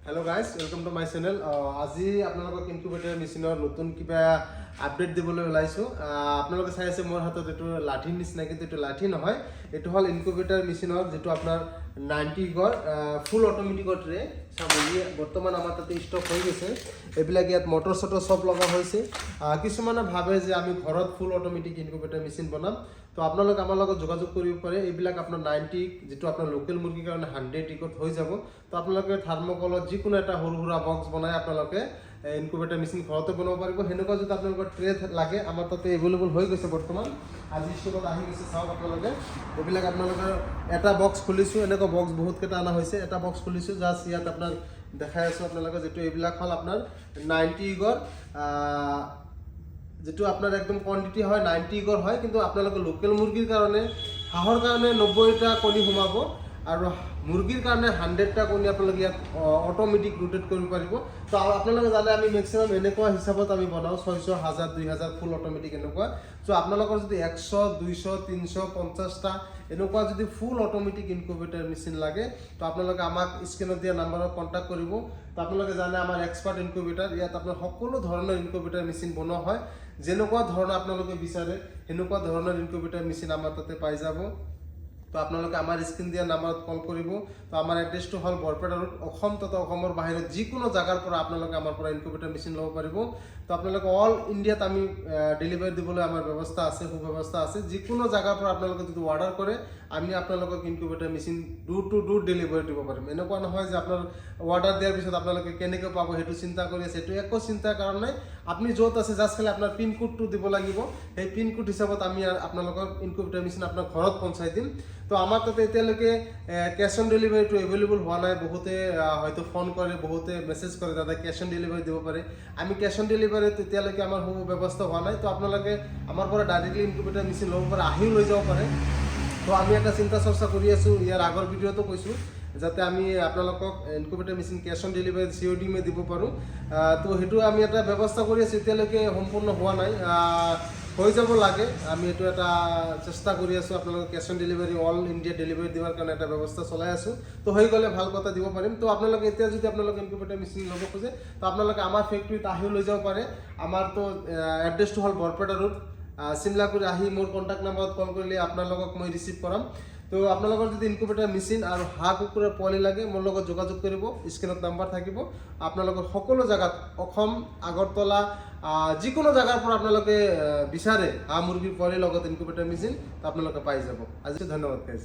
Hello guys, welcome to my channel. আজি আপোনালোকক incubator মেচিনৰ নতুন কিবা আপডেট দিবলৈ ওলাইছো। আপোনালোকে চাই আছে মোৰ হাতত এটো লাঠি নিচিনা, কিন্তু এটো লাঠি নহয়, এটো হল ইনকিউবেটৰ মেচিনৰ যেটো আপোনাৰ 90 গৰ ফুল অটোমেটিক ট্ৰে সামগ্ৰী বৰ্তমান আমাৰ তাতে ষ্টক হৈ গৈছে। এবিলাক ইয়াত মটৰ সটৰ সব লগা হৈছে। কিছুমানে ভাবে যে আমি ঘৰত ফুল অটোমেটিক ইনকিউবেটৰ মেচিন বনাম, তো আপোনালোক আমাৰ লগত যোগাযোগ কৰিব পাৰে। এইবিলাক আপোনাৰ 90 যেটো আপোনাৰ লোকেল মুৰ্গীৰ কাৰণে 100 টিকট হৈ যাব। তো আপোনালোকে থাৰ্মোকলত যিকোনো এটা সৰু সৰু বক্স বনাই আপোনালোকে ইনকিউবেটৰ মেচিন ঘৰতে বনাব পাৰিব। হেনেকুৱা যদি আপোনালোকৰ ট্ৰে লাগে আমাৰ তাতে এভেইলেবল হৈ গৈছে বৰ্তমান। আজি ষ্টকত আহি গৈছে, চাওক আপোনালোকে। এইবিলাক আপোনালোকৰ এটা বক্স খুলিছো, এনেকুৱা বক্স বহুত কেইটা আনা হৈছে। এটা বক্স খুলিছো জাস্ট ইয়াত আপোনাৰ দেখাই আছো আপোনালোকে, যেটো এইবিলাক হল আপোনাৰ 90 গৰ যেটো আপনাৰ একদম কোয়ান্টিটি হয় 90 গড় হয়, কিন্তু আপনাদেৰ লোকাল মুৰগিৰ কাৰণে হাঁহৰ কাৰণে 90টা কণী সোমাব আৰু মুৰগিৰ কাৰণে 100টা কণী আপনাদেৰ ইয়াত অটোমেটিক ৰোটেট কৰতে পাৰিব। তো আপনাদেৰ জানে আমি ম্যাক্সিমাম এনেকুৱা হিসাবত আমি বনাও 600 1000 2000 ফুল অটোমেটিক এনেকুৱা। তো আপনাদেৰ যদি 100 200 350টা এনেকুৱা যদি ফুল অটোমেটিক ইনকিউবেটর মেশিন লাগে, তো আপনাদের আমাক স্ক্রিনত দিয়া নাম্বারত কন্টাক্ট করব। তো আপনাদের জানে আমার এক্সপার্ট ইনকিউবেটর, ইয়াত আপনার সকলো ধরনের ইনকিউবেটর মেশিন বনোৱা হয়। যেনেকুৱা ধৰণৰ আপোনালোকে বিচাৰে হেনেকুৱা ধৰণৰ ইনকিউবেটৰ মেচিন আমাৰ তাতে পাই যাব। তো আপোনালোকে আমাৰ স্ক্ৰিন দিয়া নাম্বাৰত কল কৰিব। তো আমাৰ এড্ৰেছটো হ'ল বৰপেটা ৰোড, অসম তথা অসমৰ বাহিৰত যিকোনো জায়গাৰ পৰা আপোনালোকে আমাৰ পৰা ইনকিউবেটৰ মেচিন ল'ব পাৰিব। তো আপোনালোকে অল ইণ্ডিয়াত আমি ডেলিভাৰী দিবলৈ আমাৰ ব্যৱস্থা আছে, সুব্যৱস্থা আছে। যিকোনো জায়গাৰ পৰা আপোনালোকে যদি অৰ্ডাৰ কৰে আমি আপোনালোকক ইনকিউবেটৰ মেচিন দূৰ টু দূৰ ডেলিভাৰী দিব পাৰিম। এনেকুৱা নহয় যে আপোনাৰ অৰ্ডাৰ দিয়াৰ পিছত আপোনালোকে কেনেকৈ পাব সেইটো চিন্তা কৰি আছে, এইটো একো চিন্তাৰ কাৰণ নাই। আপনি য'ত আছে জাষ্ট খালি আপোনাৰ পিন কোডটো দিব লাগিব। সেই পিন কোড হিচাপত আমি আপোনালোকৰ ইনকিউবেটৰ মেচিন আপোনাৰ ঘৰত পਹੁঁচাই দিম। তো আমাৰ তাতে এতিয়ালৈকে কেছ অন ডেলিভাৰীটো এভেইলেবল হোৱা নাই। বহুতে হয়তো ফোন কৰে, বহুতে মেছেজ কৰে দাদা কেছ অন ডেলিভাৰী দিব পাৰে। আমি কেছ অন ডেলিভাৰীত এতিয়ালৈকে আমাৰ সু ব্যৱস্থা হোৱা নাই। তো আপোনালোকে আমাৰ পৰা ডাইৰেক্টলি ইনকিউবেটৰ মেচিন ল'ব পাৰে, আহিও লৈ যাব পাৰে। তো আমি এটা চিন্তা চৰ্চা কৰি আছো, ইয়াৰ আগৰ ভিডিঅ'টো কৈছোঁ, যাতে আমি আপোনালোকক incubator machine cash on delivery COD মে দিব পাৰোঁ। তো সেইটো আমি এটা ব্যৱস্থা কৰি আছোঁ, এতিয়ালৈকে সম্পূৰ্ণ হোৱা নাই, হৈ যাব লাগে। আমি এইটো এটা চেষ্টা কৰি আছোঁ, আপোনালোকক cash on delivery all India delivery দিয়াৰ কাৰণে এটা ব্যৱস্থা চলাই আছোঁ। তো হৈ গ'লে ভাল কথা দিব পাৰিম। তো আপোনালোকে এতিয়া যদি আপোনালোকে ইনকিউবেটৰ মেচিন ল'ব খোজে, তো আপোনালোকে আমাৰ ফেক্টৰীত আহিও লৈ যাব পাৰে। আমাৰতো এড্ৰেছটো হ'ল বৰপেটা ৰোড, চিমলাগুৰি আহি মোৰ কণ্টেক্ট নাম্বাৰত কল কৰিলে আপোনালোকক মই ৰিচিভ কৰাম। তো আপোনালোকৰ যদি ইনকিউবেটৰ মেচিন আৰু হাঁহ কুকুৰাৰ পোৱালি লাগে মোৰ লগত যোগাযোগ কৰিব, স্ক্ৰিনত নাম্বাৰ থাকিব। আপোনালোকৰ সকলো জায়গাত অসম আগৰতলা যিকোনো জায়গাৰ পৰা আপোনালোকে বিচাৰে হাঁহ মুৰ্গীৰ পোৱালিৰ লগত ইনকিউবেটৰ মেচিন, তো আপোনালোকে পাই যাব। আজি ধন্যবাদ গাইজ।